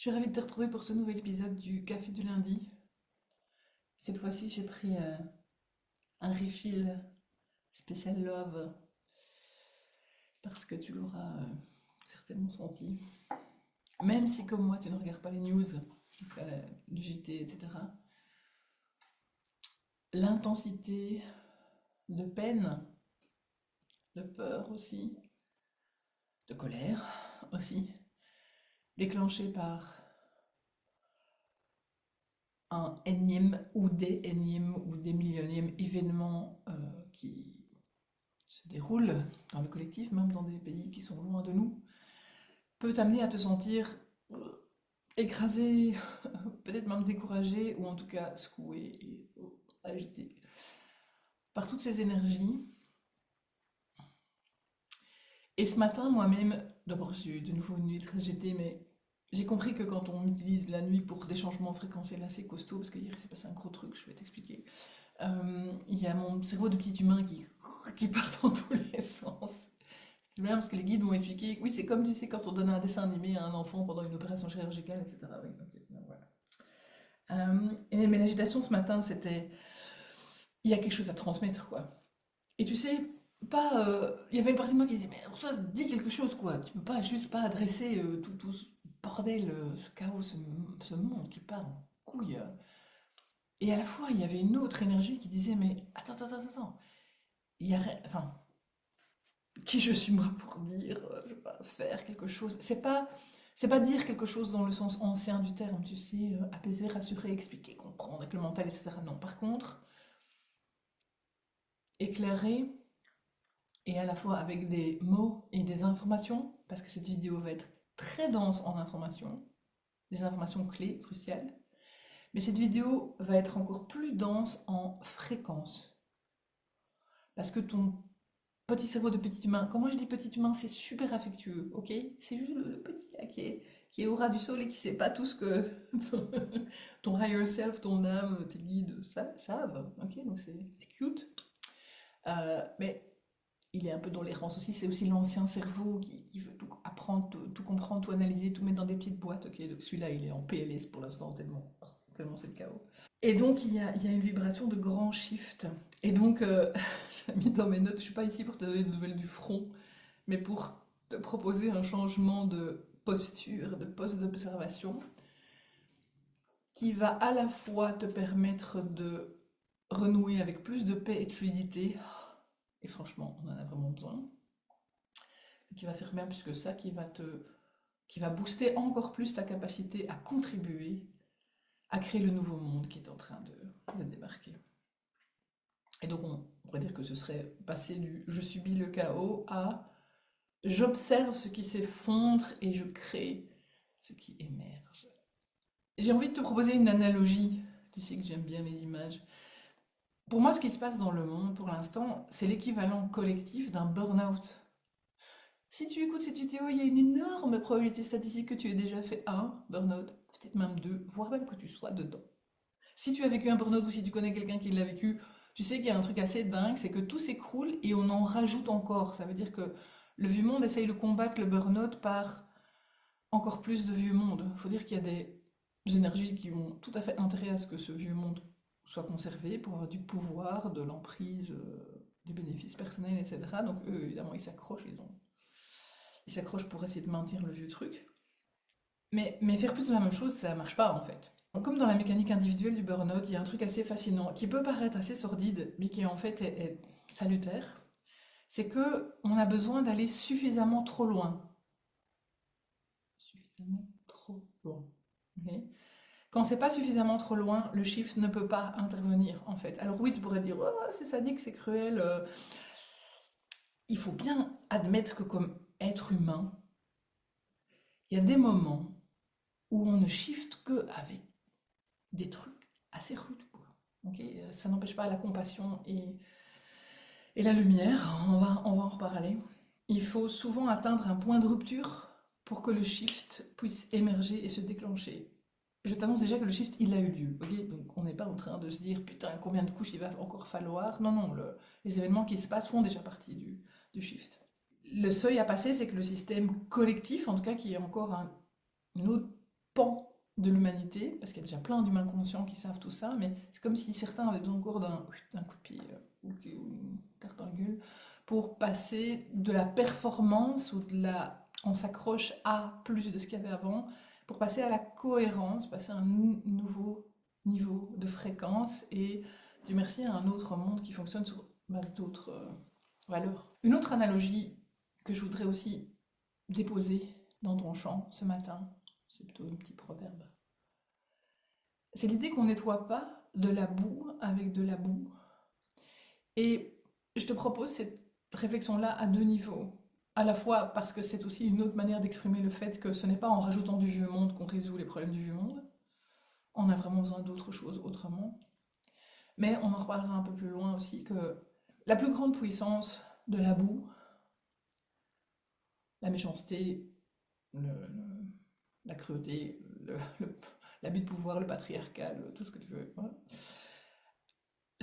Je suis ravie de te retrouver pour ce nouvel épisode du Café du lundi. Cette fois-ci, j'ai pris un refill spécial love parce que tu l'auras certainement senti. Même si, comme moi, tu ne regardes pas les news, le JT, etc., l'intensité de peine, de peur aussi, de colère aussi, déclenchée par un énième ou des énièmes ou des millionièmes événements qui se déroulent dans le collectif, même dans des pays qui sont loin de nous, peut t'amener à te sentir écrasé, peut-être même découragé, ou en tout cas secoué et agité par toutes ces énergies. Et ce matin, moi-même, d'abord j'ai eu de nouveau une nuit très agitée, mais j'ai compris que quand on utilise la nuit pour des changements fréquentiels assez costauds, parce que hier il s'est passé un gros truc, je vais t'expliquer, il y a mon cerveau de petit humain qui part dans tous les sens. C'est bien parce que les guides m'ont expliqué, oui, c'est comme tu sais quand on donne un dessin animé à un enfant pendant une opération chirurgicale, etc. Oui, ok, donc voilà. Mais l'agitation ce matin, c'était, il y a quelque chose à transmettre, quoi. Et tu sais, pas, il y avait une partie de moi qui disait, mais ça dis quelque chose, quoi. Tu peux pas juste pas adresser tout ce bordel, ce chaos, ce monde qui part en couille. Et à la fois, il y avait une autre énergie qui disait, mais attends, attends, attends, attends. Il y a, enfin, qui je suis moi pour dire, je vais pas faire quelque chose. C'est pas dire quelque chose dans le sens ancien du terme, tu sais, apaiser, rassurer, expliquer, comprendre avec le mental, etc. Non, par contre, éclairer et à la fois avec des mots et des informations, parce que cette vidéo va être très dense en informations, des informations clés, cruciales, mais cette vidéo va être encore plus dense en fréquence, parce que ton petit cerveau de petit humain. Quand moi je dis petit humain, c'est super affectueux, ok? C'est juste le petit gars qui est au ras du sol et qui sait pas tout ce que ton higher self, ton âme, tes guides savent, ok? Donc c'est cute. Mais il est un peu dans l'errance aussi. C'est aussi l'ancien cerveau qui veut tout apprendre, tout comprendre, tout analyser, tout mettre dans des petites boîtes, ok? Donc celui-là, il est en PLS pour l'instant, tellement c'est le chaos. Et donc, il y a une vibration de grand shift. Et donc, j'ai mis dans mes notes, je suis pas ici pour te donner des nouvelles du front, mais pour te proposer un changement de posture, de poste d'observation, qui va à la fois te permettre de renouer avec plus de paix et de fluidité, et franchement, on en a vraiment besoin, qui va faire bien plus que ça, qui va booster encore plus ta capacité à contribuer à créer le nouveau monde qui est en train de débarquer. Et donc on pourrait dire que ce serait passer du je subis le chaos à j'observe ce qui s'effondre et je crée ce qui émerge. J'ai envie de te proposer une analogie. Tu sais que j'aime bien les images. Pour moi, ce qui se passe dans le monde pour l'instant, c'est l'équivalent collectif d'un burn-out. Si tu écoutes cette vidéo, il y a une énorme probabilité statistique que tu aies déjà fait un burn-out, peut-être même deux, voire même que tu sois dedans. Si tu as vécu un burn-out ou si tu connais quelqu'un qui l'a vécu, tu sais qu'il y a un truc assez dingue, c'est que tout s'écroule et on en rajoute encore. Ça veut dire que le vieux monde essaye de combattre le burn-out par encore plus de vieux monde. Il faut dire qu'il y a des énergies qui ont tout à fait intérêt à ce que ce vieux monde soit conservé pour avoir du pouvoir, de l'emprise, du bénéfice personnel, etc. Donc eux, évidemment, ils s'accrochent pour essayer de maintenir le vieux truc. Mais faire plus de la même chose, ça marche pas en fait. Comme dans la mécanique individuelle du burn-out, il y a un truc assez fascinant qui peut paraître assez sordide, mais qui en fait est salutaire. C'est que on a besoin d'aller suffisamment trop loin. Suffisamment trop loin. Ok. Quand c'est pas suffisamment trop loin, le shift ne peut pas intervenir en fait. Alors oui, tu pourrais dire, oh, c'est sadique, c'est cruel. Il faut bien admettre que comme être humain, il y a des moments où on ne shift que avec des trucs assez rudes, quoi. Ok. Ça n'empêche pas la compassion et la lumière, on va en reparler. Il faut souvent atteindre un point de rupture pour que le shift puisse émerger et se déclencher. Je t'annonce déjà que le shift, il a eu lieu, ok? Donc on n'est pas en train de se dire, putain, combien de couches il va encore falloir. Non, non, les événements qui se passent font déjà partie du shift. Le seuil à passer, c'est que le système collectif, en tout cas, qui est encore une autre pan de l'humanité, parce qu'il y a déjà plein d'humains conscients qui savent tout ça, mais c'est comme si certains avaient besoin encore d'un coup de pied ou une tarte dans la gueule pour passer de la performance ou de la... On s'accroche à plus de ce qu'il y avait avant, pour passer à la cohérence, passer à un nouveau niveau de fréquence et, Dieu merci, à un autre monde qui fonctionne sur base d'autres valeurs. Une autre analogie que je voudrais aussi déposer dans ton champ ce matin, c'est plutôt un petit proverbe. C'est l'idée qu'on nettoie pas de la boue avec de la boue. Et je te propose cette réflexion-là à deux niveaux. À la fois parce que c'est aussi une autre manière d'exprimer le fait que ce n'est pas en rajoutant du vieux monde qu'on résout les problèmes du vieux monde. On a vraiment besoin d'autre chose autrement. Mais on en reparlera un peu plus loin aussi que la plus grande puissance de la boue, la méchanceté, la cruauté, l'abus de pouvoir, le patriarcat, tout ce que tu veux. Voilà.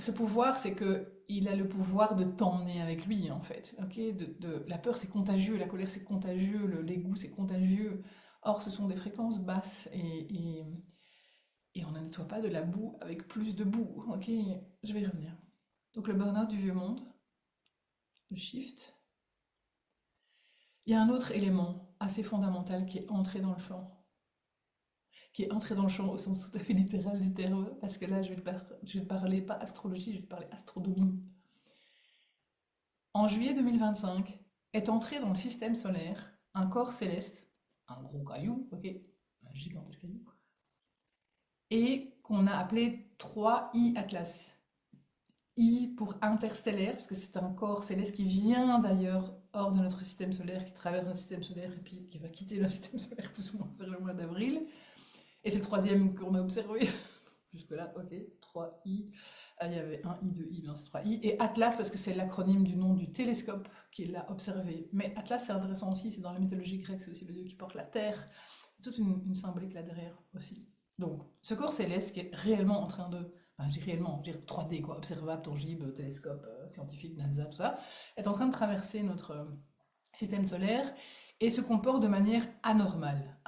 Ce pouvoir, c'est que il a le pouvoir de t'emmener avec lui, en fait. Okay, la peur, c'est contagieux, la colère, c'est contagieux, l'égout, c'est contagieux. Or, ce sont des fréquences basses et on ne nettoie pas de la boue avec plus de boue. Ok, je vais y revenir. Donc, le burn-out du vieux monde, le shift. Il y a un autre élément assez fondamental qui est entré dans le champ. Qui est entré dans le champ au sens tout à fait littéral du terme, parce que là, je vais te parler pas astrologie, je vais te parler astronomie. En juillet 2025, est entré dans le système solaire un corps céleste, un gros caillou, ok, un gigantesque caillou, et qu'on a appelé 3I Atlas. I pour interstellaire, parce que c'est un corps céleste qui vient d'ailleurs hors de notre système solaire, qui traverse notre système solaire et puis qui va quitter notre système solaire plus ou moins vers le mois d'avril. Et c'est le troisième qu'on a observé. Jusque-là, ok, 3I. Il y avait un I, 2I, bien c'est 3I. Et Atlas, parce que c'est l'acronyme du nom du télescope qui l'a observé. Mais Atlas, c'est intéressant aussi, c'est dans la mythologie grecque, c'est aussi le dieu qui porte la Terre. Toute une symbolique là derrière aussi. Donc, ce corps céleste qui est réellement en train de... Enfin, je dis réellement, je veux dire 3D, quoi, observable, tangible, télescope scientifique, NASA, tout ça, est en train de traverser notre système solaire et se comporte de manière anormale.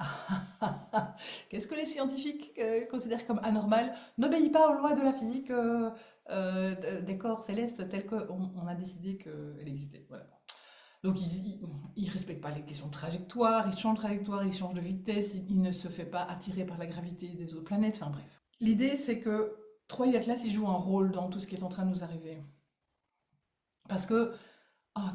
Qu'est-ce que les scientifiques considèrent comme anormal? N'obéit pas aux lois de la physique des corps célestes telles qu'on a décidé qu'elle existait. Voilà. Donc il ne respecte pas les questions de trajectoire, il change de trajectoire, il change de vitesse, il ne se fait pas attirer par la gravité des autres planètes, enfin bref. L'idée c'est que Troy Atlas il joue un rôle dans tout ce qui est en train de nous arriver. Parce que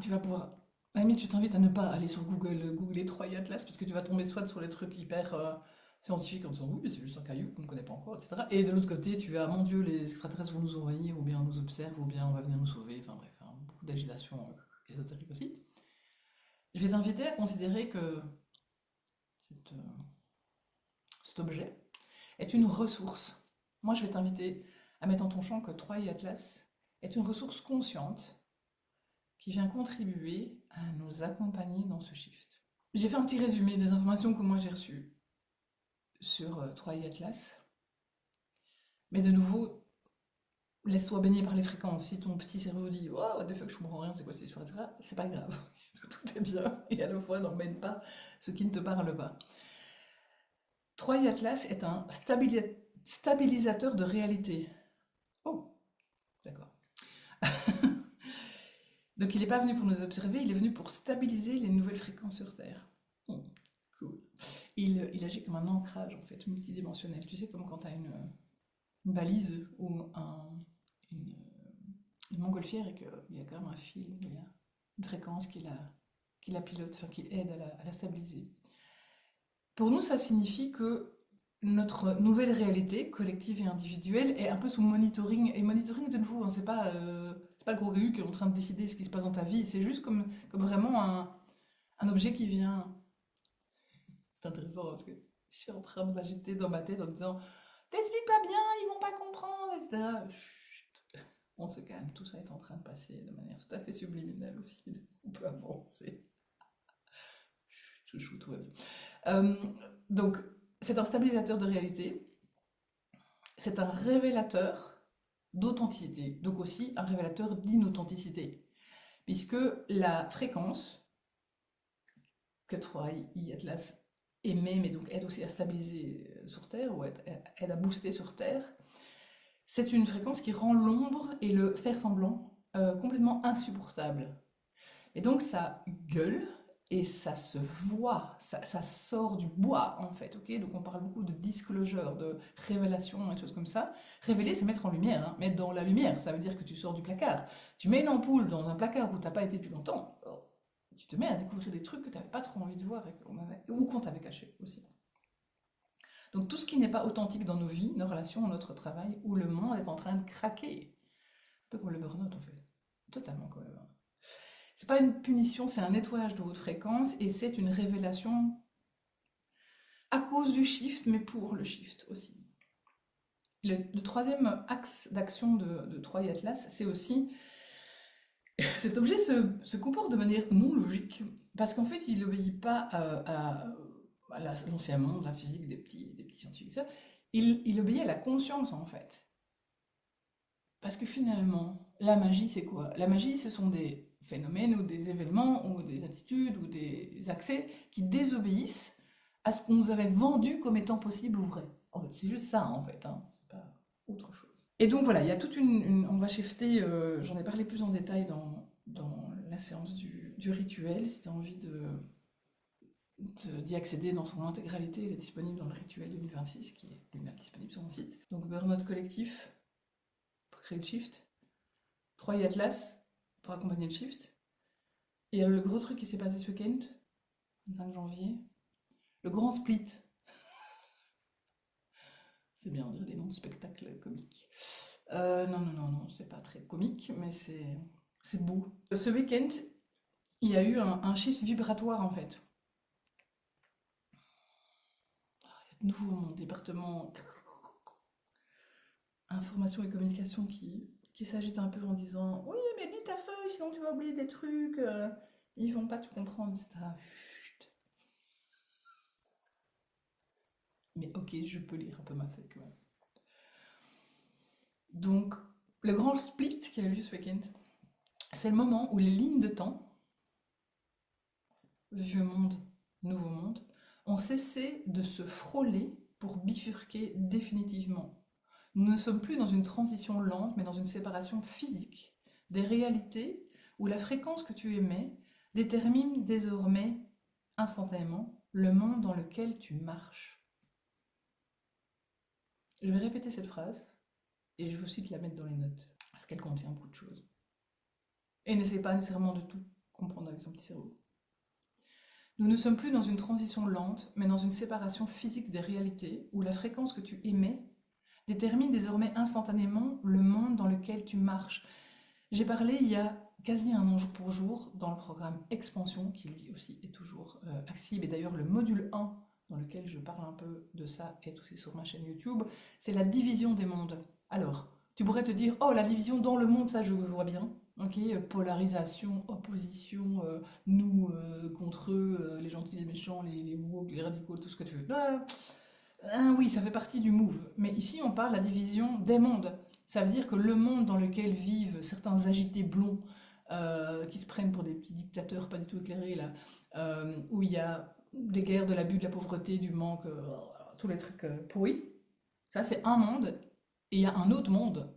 tu vas pouvoir... À la limite, je t'invite à ne pas aller sur Google, googler Troy Atlas, parce que tu vas tomber soit sur les trucs hyper scientifiques en disant oui, mais c'est juste un caillou qu'on ne connaît pas encore, etc. Et de l'autre côté, tu vas, mon Dieu, les extraterrestres vont nous envahir, ou bien on nous observe, ou bien on va venir nous sauver, enfin bref, hein, beaucoup d'agitation ésotérique aussi. Je vais t'inviter à considérer que cette, cet objet est une ressource. Moi, je vais t'inviter à mettre dans ton champ que Troy Atlas est une ressource consciente qui vient contribuer à nous accompagner dans ce shift. J'ai fait un petit résumé des informations que moi j'ai reçues sur Troy Atlas. Mais de nouveau, laisse-toi baigner par les fréquences. Si ton petit cerveau dit oh, what the fuck, je comprends rien, c'est quoi cette histoire, etc., c'est pas grave. Tout est bien. Et à la fois, n'emmène pas ce qui ne te parle pas. Troy Atlas est un stabilisateur de réalité. Oh, d'accord. Donc il n'est pas venu pour nous observer, il est venu pour stabiliser les nouvelles fréquences sur Terre. Oh, cool. Il agit comme un ancrage en fait, multidimensionnel. Tu sais, comme quand tu as une balise ou une, une montgolfière et qu'il y a quand même un fil, il y a une fréquence qui la pilote, enfin qui aide à la stabiliser. Pour nous, ça signifie que notre nouvelle réalité, collective et individuelle, est un peu sous monitoring. Et monitoring, de nouveau, hein, c'est pas le gros caillou qui est en train de décider ce qui se passe dans ta vie, c'est juste comme vraiment un objet qui vient. C'est intéressant parce que je suis en train de m'agiter dans ma tête en disant t'expliques pas bien, ils vont pas comprendre, etc. Chut, on se calme, tout ça est en train de passer de manière tout à fait subliminale aussi, donc on peut avancer. Chut, chou, tout va bien. Donc, c'est un stabilisateur de réalité, c'est un révélateur d'authenticité, donc aussi un révélateur d'inauthenticité, puisque la fréquence que Troy Atlas émet, mais donc aide aussi à stabiliser sur Terre, ou aide à booster sur Terre, c'est une fréquence qui rend l'ombre et le faire semblant complètement insupportable. Et donc ça gueule et ça se voit, ça sort du bois en fait, ok? Donc on parle beaucoup de disclosure, de révélation et des choses comme ça. Révéler, c'est mettre en lumière, hein. Mettre dans la lumière, ça veut dire que tu sors du placard. Tu mets une ampoule dans un placard où t'as pas été depuis longtemps, oh, tu te mets à découvrir des trucs que tu n'avais pas trop envie de voir ou qu'on t'avait caché aussi. Donc tout ce qui n'est pas authentique dans nos vies, nos relations, notre travail, où le monde est en train de craquer. Un peu comme le burn-out en fait. Totalement comme le burn-out. C'est pas une punition, c'est un nettoyage de haute fréquence et c'est une révélation à cause du shift, mais pour le shift aussi. Le troisième axe d'action de Troy Atlas, c'est aussi cet objet se comporte de manière non logique parce qu'en fait il n'obéit pas à l'ancien monde, la physique des petits scientifiques, ça. Il obéit à la conscience en fait. Parce que finalement, la magie, c'est quoi? La magie, ce sont des phénomènes ou des événements ou des attitudes ou des accès qui désobéissent à ce qu'on nous avait vendu comme étant possible ou vrai. En fait, c'est juste ça, en fait, hein. C'est pas autre chose. Et donc voilà, il y a toute on va shifter, j'en ai parlé plus en détail dans la séance du rituel. Si tu as envie d'y accéder dans son intégralité, il est disponible dans le rituel 2026, qui est lui-même disponible sur mon site. Donc Burnout Collectif, pour créer le shift. Troy Atlas pour accompagner le shift. Et le gros truc qui s'est passé ce week-end, le 5 janvier, le grand split. C'est bien, on dirait des noms de spectacles comiques. Non, non, non, non, c'est pas très comique, mais c'est beau. Ce week-end, il y a eu un shift vibratoire en fait. De nouveau, mon département information et communication qui s'agite un peu en disant oui, mais lis ta feuille, sinon tu vas oublier des trucs, ils vont pas te comprendre, etc. Chut. Mais ok, je peux lire un peu ma feuille quand même. Donc, le grand split qui a eu lieu ce week-end, c'est le moment où les lignes de temps, vieux monde, nouveau monde, ont cessé de se frôler pour bifurquer définitivement. Nous ne sommes plus dans une transition lente, mais dans une séparation physique des réalités où la fréquence que tu émets détermine désormais instantanément le monde dans lequel tu marches. Je vais répéter cette phrase et je vais aussi te la mettre dans les notes, parce qu'elle contient beaucoup de choses. Et n'essaie pas nécessairement de tout comprendre avec ton petit cerveau. Nous ne sommes plus dans une transition lente, mais dans une séparation physique des réalités où la fréquence que tu émets détermine désormais instantanément le monde dans lequel tu marches. J'ai parlé il y a quasi un an jour pour jour dans le programme Expansion, qui lui aussi est toujours accessible. Et d'ailleurs, le module 1, dans lequel je parle un peu de ça, est aussi sur ma chaîne YouTube, c'est la division des mondes. Alors, tu pourrais te dire, oh, la division dans le monde, ça je vois bien. Ok, polarisation, opposition, nous contre eux, les gentils, les méchants, les woke, les radicaux, tout ce que tu veux. Oui, ça fait partie du move. Mais ici, on parle de la division des mondes. Ça veut dire que le monde dans lequel vivent certains agités blonds qui se prennent pour des petits dictateurs pas du tout éclairés, là, où il y a des guerres, de l'abus, de la pauvreté, du manque, tous les trucs pourris, ça c'est un monde. Et il y a un autre monde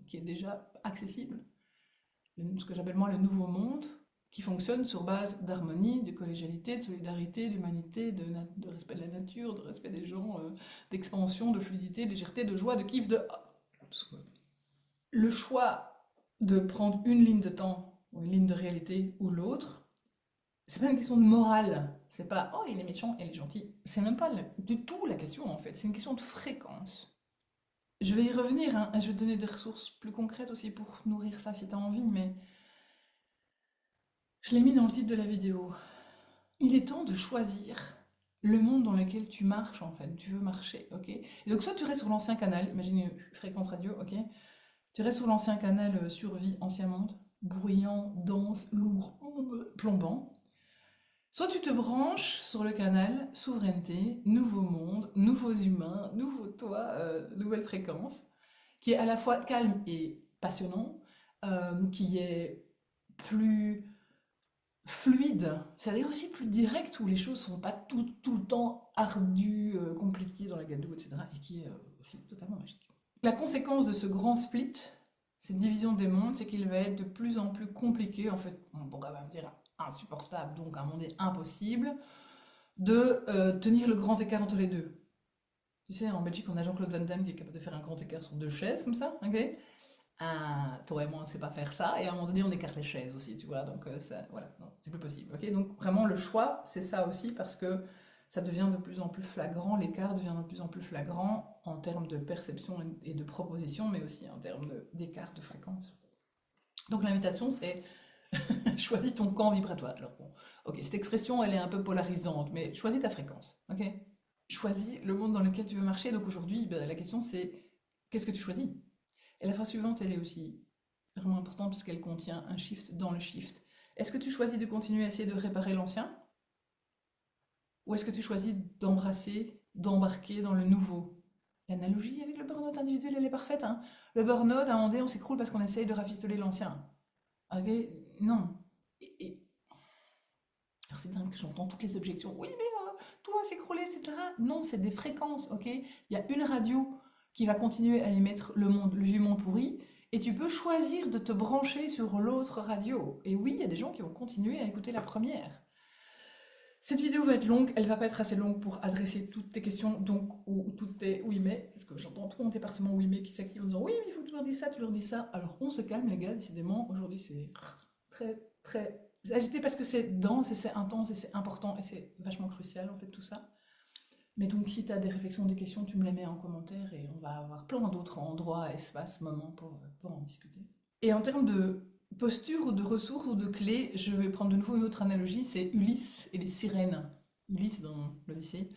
qui est déjà accessible, ce que j'appelle moi le nouveau monde, qui fonctionne sur base d'harmonie, de collégialité, de solidarité, d'humanité, de respect de la nature, de respect des gens, d'expansion, de fluidité, de légèreté, de joie, de kiff, de... Le choix de prendre une ligne de temps, ou une ligne de réalité, ou l'autre, c'est pas une question de morale. C'est pas, oh, il est méchant, il est gentil. C'est même pas du tout la question, en fait. C'est une question de fréquence. Je vais y revenir, hein, et je vais te donner des ressources plus concrètes aussi pour nourrir ça si tu as envie, mais je l'ai mis dans le titre de la vidéo. Il est temps de choisir le monde dans lequel tu marches, en fait. Tu veux marcher, ok? Et donc, soit tu restes sur l'ancien canal, imagine fréquence radio, ok? Tu restes sur l'ancien canal survie, ancien monde, bruyant, dense, lourd, plombant. Soit tu te branches sur le canal souveraineté, nouveau monde, nouveaux humains, nouveau toi, nouvelle fréquence, qui est à la fois calme et passionnant, qui est plus fluide, c'est-à-dire aussi plus direct, où les choses sont pas tout le temps ardues, compliquées dans la gadoue, etc. Et qui est aussi totalement magique. La conséquence de ce grand split, cette division des mondes, c'est qu'il va être de plus en plus compliqué, en fait, on pourrait même dire insupportable, donc à un moment donné impossible, de tenir le grand écart entre les deux. Tu sais, en Belgique, on a Jean-Claude Van Damme qui est capable de faire un grand écart sur deux chaises, comme ça, ok? Toi et moi, on ne sait pas faire ça, et à un moment donné, on écarte les chaises aussi, tu vois, donc ça, voilà, non, c'est plus possible, ok? Donc vraiment, le choix, c'est ça aussi, parce que ça devient de plus en plus flagrant, l'écart devient de plus en plus flagrant en termes de perception et de proposition, mais aussi en termes d'écart de fréquence. Donc l'invitation, c'est choisis ton camp vibratoire. Alors bon, ok, cette expression, elle est un peu polarisante, mais choisis ta fréquence, ok? Choisis le monde dans lequel tu veux marcher. Donc aujourd'hui, ben, la question c'est, qu'est-ce que tu choisis? Et la phrase suivante, elle est aussi vraiment importante puisqu'elle contient un shift dans le shift. Est-ce que tu choisis de continuer à essayer de réparer l'ancien? Ou est-ce que tu choisis d'embrasser, d'embarquer dans le nouveau? L'analogie avec le burn-out individuel, elle est parfaite, hein. Le burn-out, à un moment donné, on s'écroule parce qu'on essaye de rafistoler l'ancien. Ok? Non. Alors c'est dingue, j'entends toutes les objections. Oui, mais tout va s'écrouler, etc. Non, c'est des fréquences, ok? Il y a une radio qui va continuer à émettre le vieux monde pourri, et tu peux choisir de te brancher sur l'autre radio. Et oui, il y a des gens qui vont continuer à écouter la première. Cette vidéo va être longue, elle va pas être assez longue pour adresser toutes tes questions, donc, ou toutes tes oui mais, parce que j'entends tout mon département oui mais qui s'active en disant oui mais il faut que tu leur dises ça, tu leur dis ça. Alors on se calme les gars, décidément, aujourd'hui c'est très agité parce que c'est dense et c'est intense et c'est important et c'est vachement crucial en fait tout ça. Mais donc si tu as des réflexions, des questions, tu me les mets en commentaire et on va avoir plein d'autres endroits, espaces, moments pour en discuter. Et en termes de posture ou de ressources ou de clés, je vais prendre de nouveau une autre analogie, c'est Ulysse et les sirènes. Ulysse dans l'Odyssée,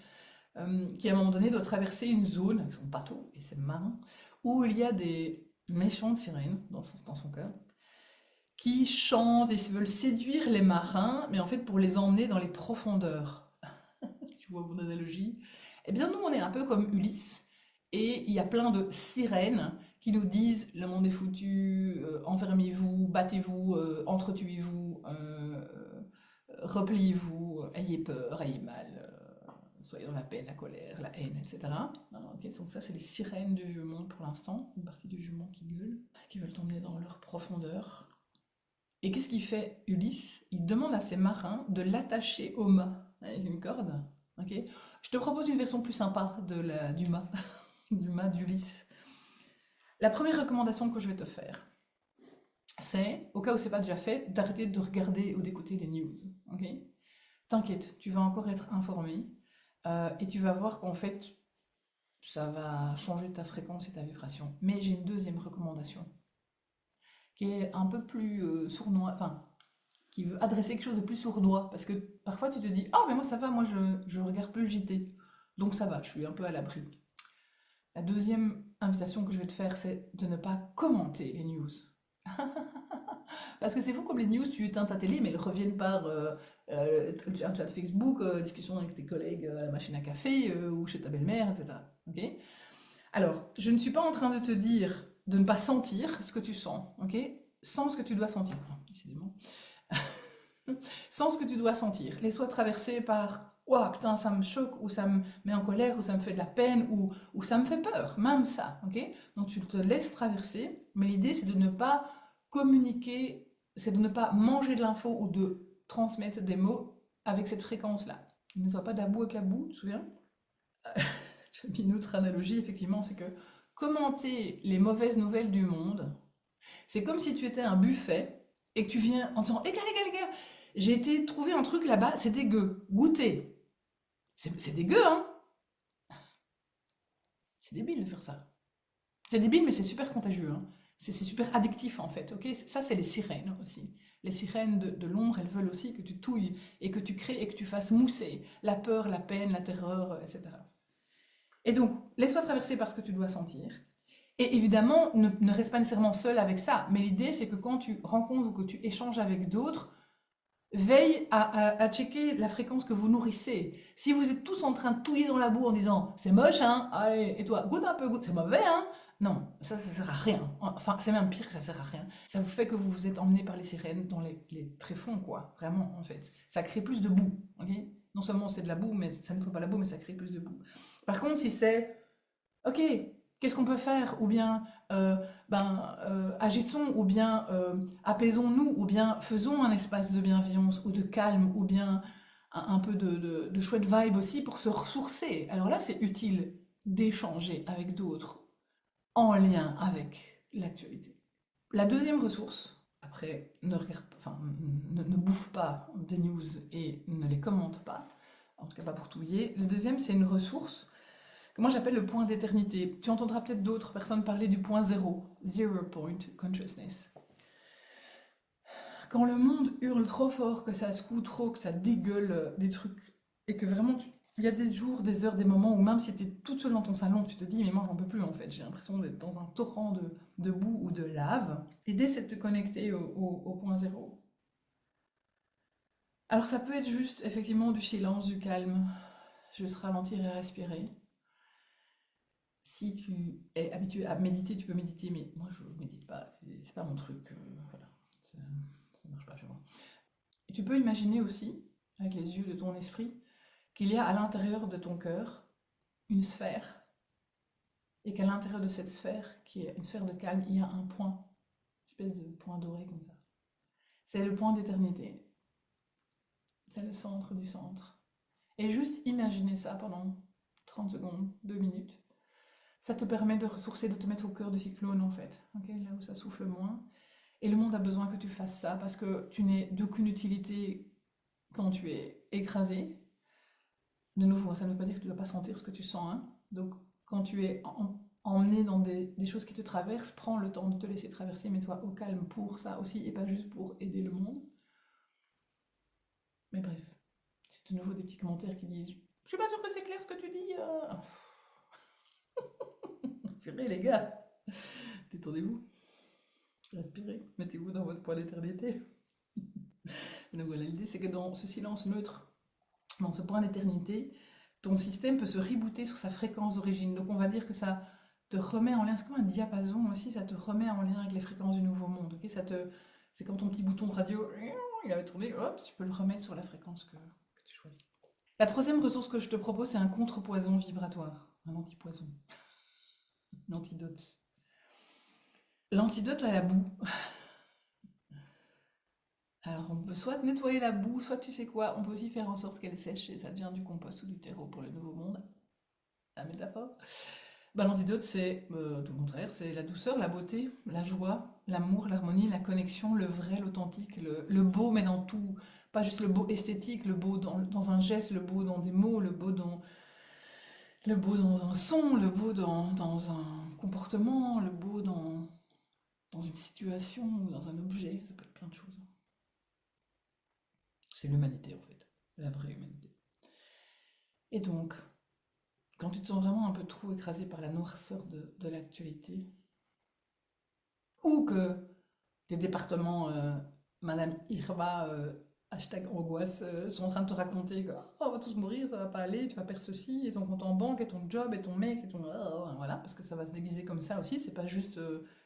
qui à un moment donné doit traverser une zone avec son bateau et ses marins, où il y a des méchantes sirènes dans son cœur, qui chantent et veulent séduire les marins, mais en fait pour les emmener dans les profondeurs. Tu vois mon analogie? Eh bien nous on est un peu comme Ulysse, et il y a plein de sirènes qui nous disent le monde est foutu, enfermez-vous, battez-vous, entretuez-vous, repliez-vous, ayez peur, ayez mal, soyez dans la peine, la colère, la haine, etc. Ok, donc ça c'est les sirènes du vieux monde pour l'instant, une partie du vieux monde qui gueule, qui veulent t'emmener dans leur profondeur. Et qu'est-ce qu'il fait Ulysse? Il demande à ses marins de l'attacher au mât avec une corde. Ok, je te propose une version plus sympa du mât, du mât d'Ulysse. La première recommandation que je vais te faire, c'est, au cas où c'est pas déjà fait, d'arrêter de regarder ou d'écouter les news. Ok, t'inquiète, tu vas encore être informé et tu vas voir qu'en fait, ça va changer ta fréquence et ta vibration. Mais j'ai une deuxième recommandation qui est un peu plus sournois, enfin, qui veut adresser quelque chose de plus sournois. Parce que parfois tu te dis, ah, mais moi ça va, moi je regarde plus le JT. Donc ça va, je suis un peu à l'abri. La deuxième invitation que je vais te faire, c'est de ne pas commenter les news. Parce que c'est fou comme les news, tu éteins ta télé, mais elles reviennent par un chat Facebook, discussion avec tes collègues à la machine à café ou chez ta belle-mère, etc. Ok? Alors, je ne suis pas en train de te dire de ne pas sentir ce que tu sens, ok? Sens ce que tu dois sentir, décidément. Sens ce que tu dois sentir. Laisse-toi traverser par ouah, putain, ça me choque, ou ça me met en colère, ou ça me fait de la peine, ou ça me fait peur, même ça, ok? Donc tu te laisses traverser, mais l'idée c'est de ne pas communiquer, c'est de ne pas manger de l'info ou de transmettre des mots avec cette fréquence-là. Ne sois pas d'abou avec la boue, tu te souviens? Une autre analogie, effectivement, c'est que commenter les mauvaises nouvelles du monde, c'est comme si tu étais un buffet et que tu viens en disant, les gars, j'ai été trouver un truc là-bas, c'est dégueu, goûtez. C'est dégueu, hein? C'est débile de faire ça. C'est débile, mais c'est super contagieux, hein. C'est super addictif en fait, ok? Ça, c'est les sirènes aussi. Les sirènes de l'ombre, elles veulent aussi que tu touilles et que tu crées et que tu fasses mousser la peur, la peine, la terreur, etc. Et donc, laisse-toi traverser par ce que tu dois sentir. Et évidemment, ne reste pas nécessairement seul avec ça, mais l'idée c'est que quand tu rencontres ou que tu échanges avec d'autres, veille à checker la fréquence que vous nourrissez. Si vous êtes tous en train de touiller dans la boue en disant c'est moche, hein, allez, et toi, goûte un peu, goûte, c'est mauvais, hein, Non, ça sert à rien. Enfin, c'est même pire que ça sert à rien. Ça vous fait que vous vous êtes emmené par les sirènes dans les tréfonds, quoi. Vraiment, en fait. Ça crée plus de boue, ok? Non seulement c'est de la boue, mais ça nettoie pas la boue, mais ça crée plus de boue. Par contre, si c'est, ok, qu'est-ce qu'on peut faire? Ou bien, agissons, ou bien apaisons-nous, ou bien faisons un espace de bienveillance ou de calme, ou bien un peu de chouette vibe aussi pour se ressourcer. Alors là, c'est utile d'échanger avec d'autres en lien avec l'actualité. La deuxième ressource, après, ne bouffe pas des news et ne les commente pas, en tout cas pas pour tout lier. Le deuxième, c'est une ressource que moi j'appelle le point d'éternité. Tu entendras peut-être d'autres personnes parler du point zéro, zero point consciousness. Quand le monde hurle trop fort, que ça secoue trop, que ça dégueule des trucs, et que vraiment il y a des jours, des heures, des moments où même si tu es toute seule dans ton salon, tu te dis mais moi j'en peux plus en fait, j'ai l'impression d'être dans un torrent de boue ou de lave. L'idée c'est de te connecter au point zéro. Alors ça peut être juste effectivement du silence, du calme, juste ralentir et respirer. Si tu es habitué à méditer, tu peux méditer, mais moi je médite pas, c'est pas mon truc, voilà, ça, ça marche pas chez moi. Et tu peux imaginer aussi, avec les yeux de ton esprit, qu'il y a à l'intérieur de ton cœur une sphère, et qu'à l'intérieur de cette sphère, qui est une sphère de calme, il y a un point, une espèce de point doré comme ça. C'est le point d'éternité. C'est le centre du centre. Et juste imaginer ça pendant 30 secondes, 2 minutes. Ça te permet de ressourcer, de te mettre au cœur du cyclone en fait, ok, là où ça souffle moins. Et le monde a besoin que tu fasses ça parce que tu n'es d'aucune utilité quand tu es écrasé. De nouveau, ça ne veut pas dire que tu ne dois pas sentir ce que tu sens, hein. Donc, quand tu es emmené dans des choses qui te traversent, prends le temps de te laisser traverser, mets-toi au calme pour ça aussi, et pas juste pour aider le monde. Mais bref, c'est de nouveau des petits commentaires qui disent « Je suis pas sûre que c'est clair ce que tu dis. Purée, les gars, détendez-vous, respirez, mettez-vous dans votre point d'éternité. Donc voilà, l'idée c'est que dans ce silence neutre, dans ce point d'éternité, ton système peut se rebooter sur sa fréquence d'origine. Donc on va dire que ça te remet en lien, c'est comme un diapason aussi, ça te remet en lien avec les fréquences du nouveau monde. Okay, c'est quand ton petit bouton de radio, il avait tourné, hop, tu peux le remettre sur la fréquence que tu choisis. La troisième ressource que je te propose, c'est un contrepoison vibratoire, un antipoison, un antidote. L'antidote à la boue. Alors on peut soit nettoyer la boue, soit tu sais quoi, on peut aussi faire en sorte qu'elle sèche et ça devient du compost ou du terreau pour le nouveau monde. La métaphore. Bah, l'antidote, c'est tout le contraire, c'est la douceur, la beauté, la joie, l'amour, l'harmonie, la connexion, le vrai, l'authentique, le beau, mais dans tout. Pas juste le beau esthétique, le beau dans un geste, le beau dans des mots, le beau dans un son, le beau dans un comportement, le beau dans une situation ou dans un objet. Ça peut être plein de choses. C'est l'humanité, en fait. La vraie humanité. Et donc, quand tu te sens vraiment un peu trop écrasé par la noirceur de l'actualité, ou que des départements, Madame Irma, hashtag angoisse, sont en train de te raconter que oh, on va tous mourir, ça va pas aller, tu vas perdre ceci, et ton compte en banque, et ton job, et ton mec, et ton... voilà, parce que ça va se déguiser comme ça aussi, c'est pas juste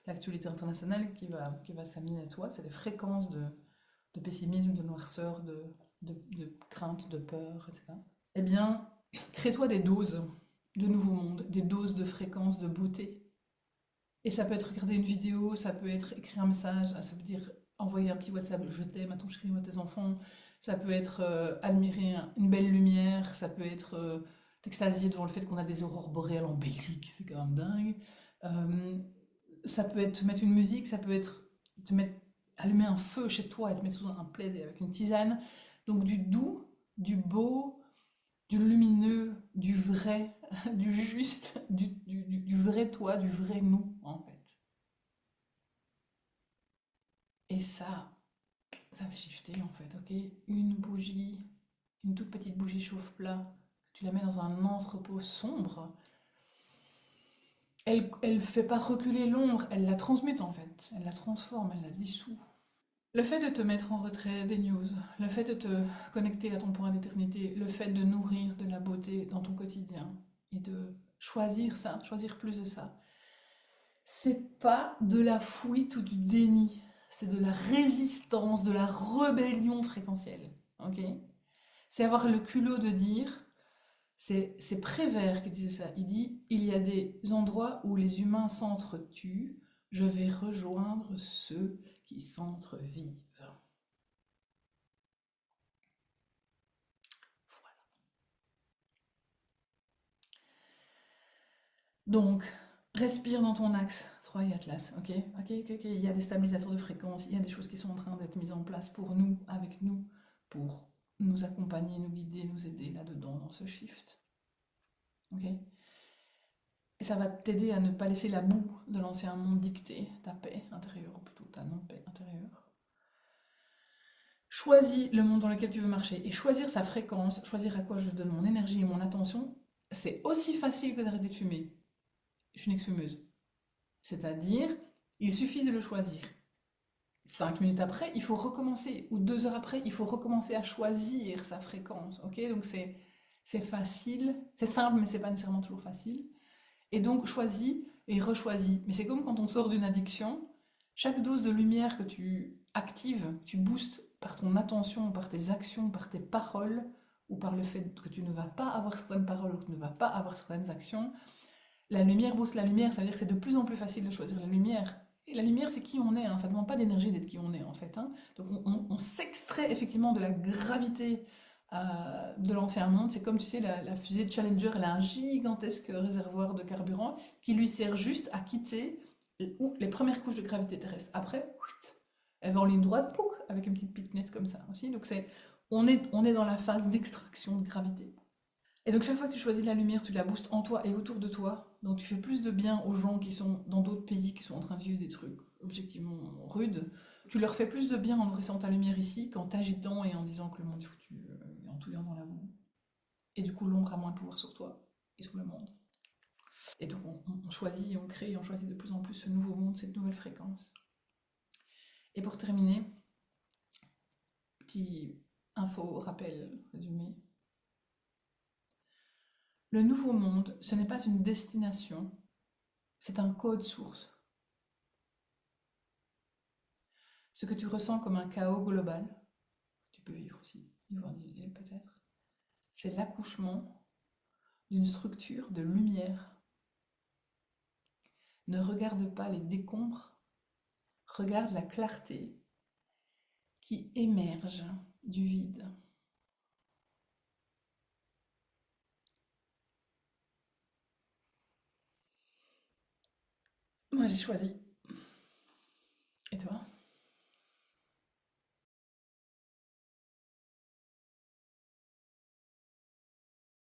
l'actualité internationale qui va s'amener à toi, c'est les fréquences de pessimisme, de noirceur, de crainte, de peur, etc. Eh bien, crée-toi des doses de nouveau monde, des doses de fréquences de beauté. Et ça peut être regarder une vidéo, ça peut être écrire un message, ça veut dire envoyer un petit WhatsApp, je t'aime à ton chéri ou à tes enfants, ça peut être admirer une belle lumière, ça peut être t'extasier devant le fait qu'on a des aurores boréales en Belgique, c'est quand même dingue. Euh, Ça peut être te mettre une musique, ça peut être te mettre, allumer un feu chez toi et te mettre sous un plaid avec une tisane. Donc du doux, du beau, du lumineux, du vrai, du juste, du vrai toi, du vrai nous, en fait. Et ça va shifter, en fait, ok? Une bougie, une toute petite bougie chauffe-plat, tu la mets dans un entrepôt sombre, elle fait pas reculer l'ombre, elle la transmute, en fait. Elle la transforme, elle la dissout. Le fait de te mettre en retrait des news, le fait de te connecter à ton point d'éternité, le fait de nourrir de la beauté dans ton quotidien et de choisir ça, choisir plus de ça, c'est pas de la fuite ou du déni, c'est de la résistance, de la rébellion fréquentielle. Ok? C'est avoir le culot de dire, c'est Prévert qui disait ça. Il dit, il y a des endroits où les humains s'entretuent, je vais rejoindre ceux qui s'entrevivent. Voilà. Donc, respire dans ton axe 3 et Atlas, ok? Ok, ok, ok. Il y a des stabilisateurs de fréquence, il y a des choses qui sont en train d'être mises en place pour nous, avec nous, pour nous accompagner, nous guider, nous aider là-dedans, dans ce shift. Ok? Et ça va t'aider à ne pas laisser la boue de l'ancien monde dicter ta paix intérieure, ou plutôt ta non-paix intérieure. Choisis le monde dans lequel tu veux marcher et choisir sa fréquence, choisir à quoi je donne mon énergie et mon attention, c'est aussi facile que d'arrêter de fumer. Je suis une ex-fumeuse. C'est-à-dire, il suffit de le choisir. 5 minutes après, il faut recommencer, ou 2 heures après, il faut recommencer à choisir sa fréquence. Ok? Donc c'est facile, c'est simple, mais c'est pas nécessairement toujours facile. Et donc choisis et rechoisis. Mais c'est comme quand on sort d'une addiction, chaque dose de lumière que tu actives, tu boostes par ton attention, par tes actions, par tes paroles, ou par le fait que tu ne vas pas avoir certaines paroles ou que tu ne vas pas avoir certaines actions, la lumière booste la lumière, ça veut dire que c'est de plus en plus facile de choisir la lumière. Et la lumière, c'est qui on est, hein. Ça ne demande pas d'énergie d'être qui on est, en fait, hein. Donc on s'extrait effectivement de la gravité de l'ancien monde. C'est comme, tu sais, la fusée Challenger, elle a un gigantesque réservoir de carburant qui lui sert juste à quitter les premières couches de gravité terrestre. Après, elle va en ligne droite, pouc, avec une petite piquenette comme ça aussi. Donc on est dans la phase d'extraction de gravité. Et donc chaque fois que tu choisis de la lumière, tu la boostes en toi et autour de toi. Donc tu fais plus de bien aux gens qui sont dans d'autres pays, qui sont en train de vivre des trucs objectivement rudes. Tu leur fais plus de bien en nourrissant ta lumière ici qu'en t'agitant et en disant que le monde est foutu, et en touillant dans la boue. Et du coup, l'ombre a moins de pouvoir sur toi et sur le monde. Et donc on choisit, on crée, on choisit de plus en plus ce nouveau monde, cette nouvelle fréquence. Et pour terminer, petit info, rappel, résumé. Le nouveau monde, ce n'est pas une destination, c'est un code source. Ce que tu ressens comme un chaos global, tu peux vivre aussi, vivre individuel peut-être, c'est l'accouchement d'une structure de lumière. Ne regarde pas les décombres, regarde la clarté qui émerge du vide. Moi j'ai choisi